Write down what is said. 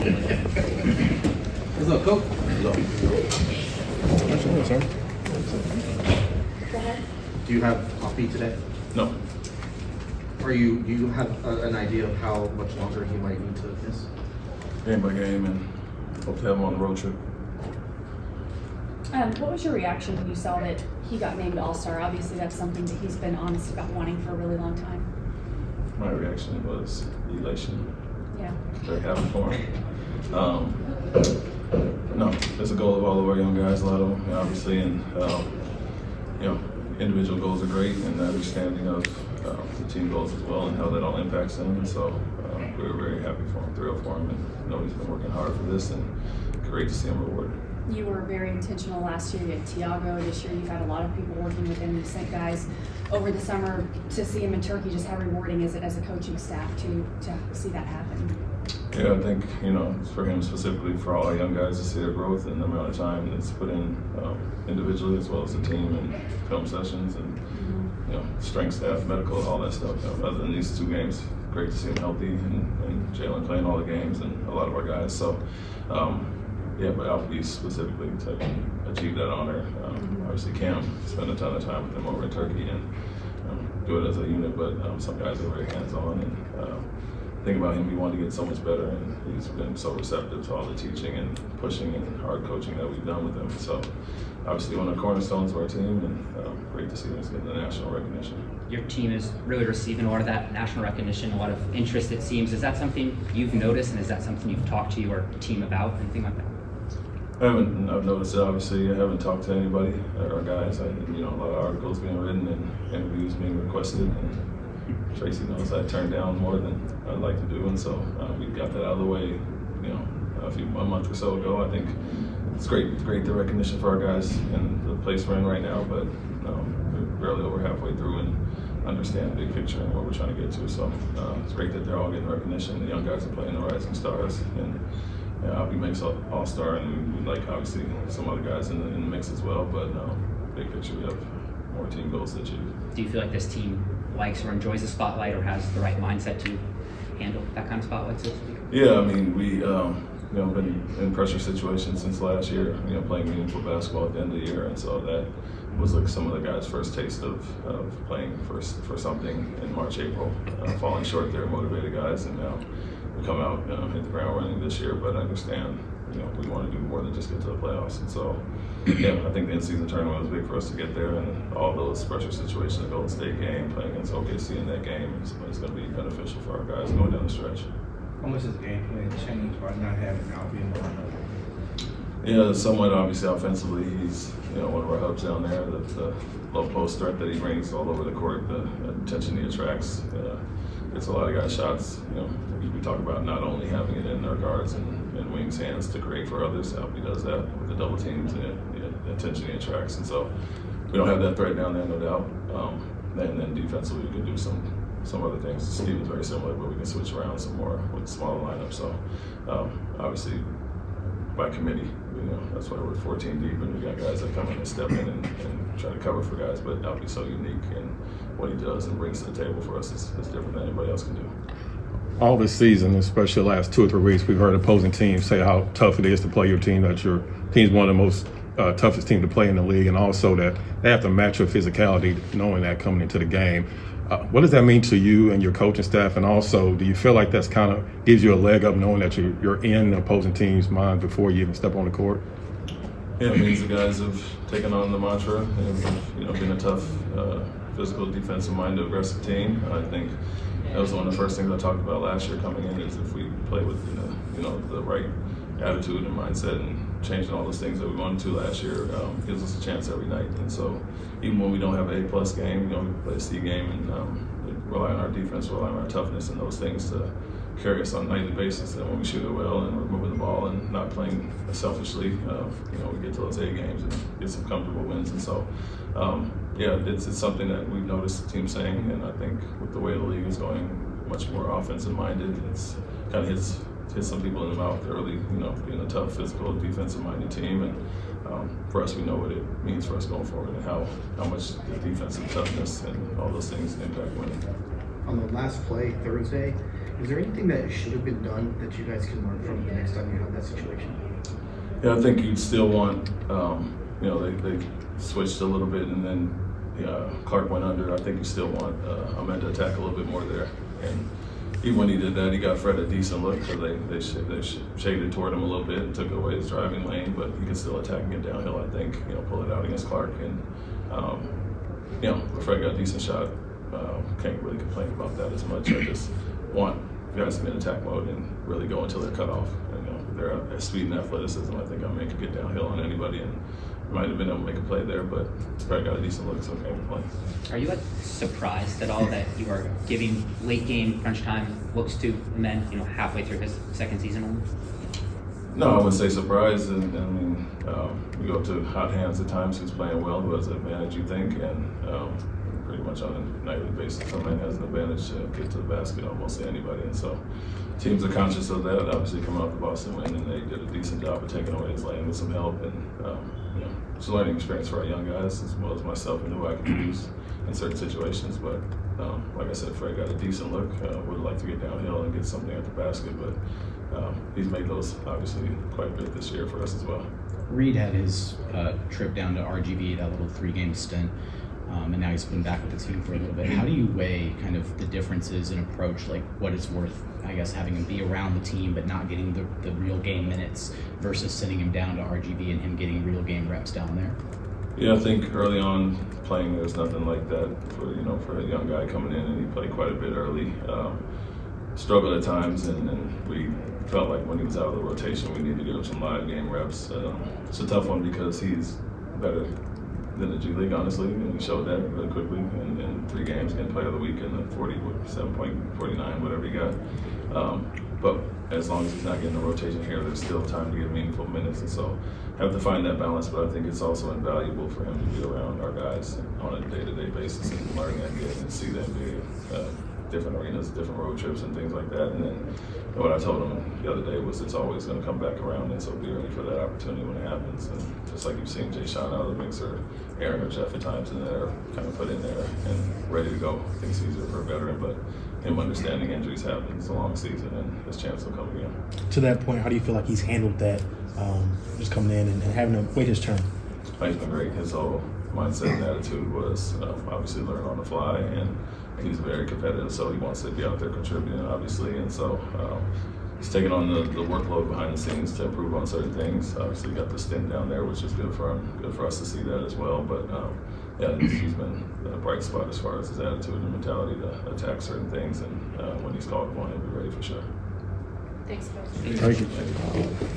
What's up, Coach? Sir. Go ahead. Do you have coffee today? No. Do you have an idea of how much longer he might need to miss? Game by game, and hope to have him on the road trip. What was your reaction when you saw that he got named All-Star? Obviously, that's something that he's been honest about wanting for a really long time. My reaction was elation. Yeah. Very happy for him. No, it's a goal of all of our young guys, a lot of them, obviously, and individual goals are great, and the understanding of the team goals as well, and how that all impacts them. And so we were very happy for him, thrilled for him, and know he's been working hard for this, and great to see him rewarded. You were very intentional last year. You had Tiago. This year, you've had a lot of people working with him. You sent guys over the summer to see him in Turkey. Just how rewarding is it as a coaching staff to see that happen? Yeah, I think, it's for him specifically, for all our young guys to see their growth and the amount of time that's put in individually as well as the team, and film sessions and, strength staff, medical, all that stuff. Other than these 2 games, great to see him healthy, and Jalen playing all the games, and a lot of our guys. So, but Alfie specifically to achieve that honor. Obviously Cam spent a ton of time with him over in Turkey, and do it as a unit, but some guys are very hands-on, and think about him, he wanted to get so much better, and he's been so receptive to all the teaching and pushing and hard coaching that we've done with him. So obviously one of the cornerstones of our team, and great to see him getting the national recognition. Your team is really receiving a lot of that national recognition, a lot of interest, it seems. Is that something you've noticed, and is that something you've talked to your team about, anything like that? I've noticed it, obviously. I haven't talked to anybody, our guys. A lot of articles being written and interviews being requested, and Tracy knows I turned down more than I'd like to do, and so we got that out of the way, a month or so ago. I think it's great the recognition for our guys and the place we're in right now, but we're barely over halfway through and understand the big picture and what we're trying to get to. So it's great that they're all getting recognition. The young guys are playing the rising stars, and Albie makes All-Star, and we like obviously some other guys in the mix as well. But big picture, we have more team goals to achieve. Do you feel like this team likes or enjoys the spotlight, or has the right mindset to handle that kind of spotlight, so to speak? Yeah, I mean, we been in pressure situations since last year, playing meaningful basketball at the end of the year, and so that was like some of the guys' first taste of playing for something in March, April, falling short there, motivated guys, and now we come out, hit the ground running this year. But I understand, we want to do more than just get to the playoffs, and so I think the in-season tournament was big for us to get there, and all those pressure situations, the Golden State game, playing against OKC in that game, is going to be beneficial for our guys going down the stretch. How much has the game plan changed by not having Alperen in the lineup? Yeah, somewhat obviously offensively. He's one of our hubs down there. The low post threat that he brings all over the court, the attention he attracts, gets a lot of guys shots. We talk about not only having it in their guards and wings' hands to create for others. He does that with the double teams and the attention he attracts. And so we don't have that threat down there, no doubt. And then defensively, we can do some other things. Steven's very similar, but we can switch around some more with smaller lineups. So obviously, by committee, that's why we're 14 deep, and we got guys that come in and step in and try to cover for guys. But that'll be so unique, and what he does and brings to the table for us is different than anybody else can do. All this season, especially the last 2 or 3 weeks, we've heard opposing teams say how tough it is to play your team, that your team's one of the most toughest teams to play in the league, and also that they have to match your physicality, knowing that coming into the game. What does that mean to you and your coaching staff? And also, do you feel like that's kind of gives you a leg up, knowing that you're in the opposing team's mind before you even step on the court? Yeah, it means the guys have taken on the mantra and been a tough, physical, defensive-minded, aggressive team. I think that was one of the first things I talked about last year coming in, is if we play with the right attitude and mindset and changing all those things that we wanted to last year, gives us a chance every night. And so even when we don't have an A+ game, we play a C game, and rely on our defense, rely on our toughness and those things to carry us on a nightly basis. And when we shoot it well and we're moving the ball and not playing selfishly, we get to those A games and get some comfortable wins. And so, it's something that we've noticed the team saying, and I think with the way the league is going, much more offensive minded, it's kind of hits some people in the mouth early, being a tough, physical, defensive-minded team. And for us, we know what it means for us going forward, and how much the defensive toughness and all those things impact winning. On the last play Thursday, Is there anything that should have been done that you guys can learn from the next time you have that situation? Yeah, I think you'd still want, they switched a little bit and then Clark went under. I think you still want Ime to attack a little bit more there. And even when he did that, he got Fred a decent look because they shaded toward him a little bit and took away his driving lane, but he could still attack and get downhill, I think, pull it out against Clark. And, Fred got a decent shot. Can't really complain about that as much. I just want guys to be in attack mode and really go until they're cut off. They're at speed and athleticism. I think Ime could get downhill on anybody and might have been able to make a play there, but Fred got a decent look, so can't complain. Are you surprised at all that you are giving late game crunch time looks to men, halfway through his second season only? No, I wouldn't say surprised. We go to hot hands at times. He's playing well, who has an advantage, you think, and pretty much on a nightly basis, some man has an advantage to get to the basket, almost anybody. And so teams are conscious of that. Obviously, coming off the Boston win, and they did a decent job of taking away his lane with some help. And it's a learning experience for our young guys, as well as myself, and who I can use in certain situations. But like I said, Fred got a decent look. Would like to get downhill and get something at the basket, but he's made those obviously quite a bit this year for us as well. Reed had his trip down to RGV, that little 3-game stint, and now he's been back with the team for a little bit. How do you weigh kind of the differences in approach, like what it's worth, I guess, having him be around the team but not getting the real game minutes versus sending him down to RGV and him getting real game reps down there? Yeah, I think early on playing, there's nothing like that for a young guy coming in, and he played quite a bit early. Struggled at times, and we felt like when he was out of the rotation, we needed to give him some live game reps. It's a tough one because he's better than the G League, honestly, and he showed that really quickly in 3 games, getting player of the week in the 47.49, whatever he got. But as long as he's not getting a rotation here, there's still time to get meaningful minutes, and so have to find that balance. But I think it's also invaluable for him to be around our guys on a day-to-day basis and learn that game and see them be different arenas, different road trips, and things like that. And then what I told him the other day was it's always going to come back around, and so be ready for that opportunity when it happens. And just like you've seen Jay Sean out of the mix, or Aaron or Jeff at times, and they're kind of put in there and ready to go. I think it's easier for a veteran, but him understanding injuries happen. It's a long season, and his chance will come again. To that point, how do you feel like he's handled that, just coming in and having to wait his turn? He's been great. His whole mindset and attitude was obviously learn on the fly, and he's very competitive, so he wants to be out there contributing, obviously. And so he's taking on the workload behind the scenes to improve on certain things. Obviously, got the stint down there, which is good for him, good for us to see that as well. But he's been a bright spot as far as his attitude and mentality to attack certain things. And when he's called upon, he'll be ready for sure. Thanks, Coach. Thank you.